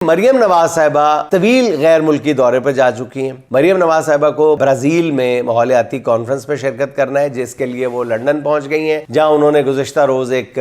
مریم نواز صاحبہ طویل غیر ملکی دورے پر جا چکی ہیں۔ مریم نواز صاحبہ کو برازیل میں ماحولیاتی کانفرنس میں شرکت کرنا ہے، جس کے لیے وہ لندن پہنچ گئی ہیں، جہاں انہوں نے گزشتہ روز ایک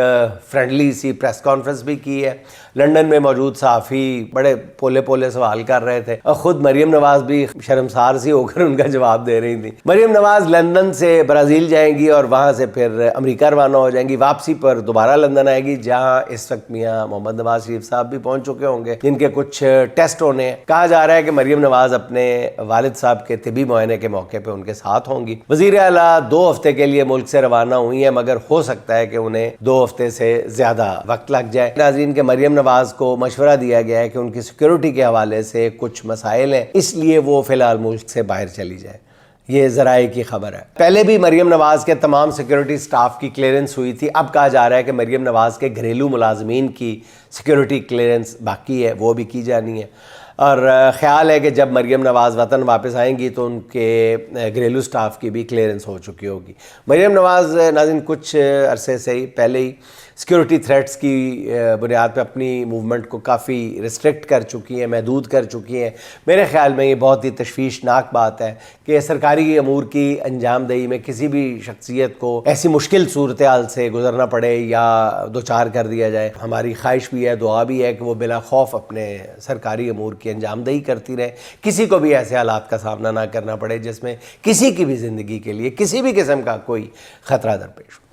فرینڈلی سی پریس کانفرنس بھی کی ہے۔ لندن میں موجود صحافی بڑے پولے پولے سوال کر رہے تھے اور خود مریم نواز بھی شرمسار سی ہو کر ان کا جواب دے رہی تھی۔ مریم نواز لندن سے برازیل جائیں گی اور وہاں سے پھر امریکہ روانہ ہو جائیں گی۔ واپسی پر دوبارہ لندن آئے گی، جہاں اس وقت میاں محمد نواز شریف صاحب بھی پہنچ چکے ہوں گے، جن کے کچھ ٹیسٹ ہونے ہیں۔ کہا جا رہا ہے کہ مریم نواز اپنے والد صاحب کے طبی معائنے کے موقع پہ ان کے ساتھ ہوں گی۔ وزیر اعلیٰ 2 ہفتے کے لیے ملک سے روانہ ہوئی ہیں، مگر ہو سکتا ہے کہ انہیں 2 ہفتے سے زیادہ وقت لگ جائے۔ ناظرین، کہ مریم نواز کو مشورہ دیا گیا ہے کہ ان کی سیکیورٹی کے حوالے سے کچھ مسائل ہیں، اس لیے وہ فی الحال ملک سے باہر چلی جائے۔ یہ ذرائع کی خبر ہے۔ پہلے بھی مریم نواز کے تمام سیکیورٹی سٹاف کی کلیئرنس ہوئی تھی۔ اب کہا جا رہا ہے کہ مریم نواز کے گھریلو ملازمین کی سیکیورٹی کلیئرنس باقی ہے، وہ بھی کی جانی ہے، اور خیال ہے کہ جب مریم نواز وطن واپس آئیں گی تو ان کے گھریلو سٹاف کی بھی کلیئرنس ہو چکی ہوگی۔ مریم نواز ناظرین کچھ عرصے سے ہی پہلے ہی سیکیورٹی تھریٹس کی بنیاد پہ اپنی موومنٹ کو کافی ریسٹرکٹ کر چکی ہیں، محدود کر چکی ہیں۔ میرے خیال میں یہ بہت ہی تشویشناک بات ہے کہ سرکاری امور کی انجام دہی میں کسی بھی شخصیت کو ایسی مشکل صورتحال سے گزرنا پڑے یا دوچار کر دیا جائے۔ ہماری خواہش بھی ہے، دعا بھی ہے کہ وہ بلا خوف اپنے سرکاری امور کی انجام دہی کرتی رہے، کسی کو بھی ایسے حالات کا سامنا نہ کرنا پڑے جس میں کسی کی بھی زندگی کے لیے کسی بھی قسم کا کوئی خطرہ درپیش ہو۔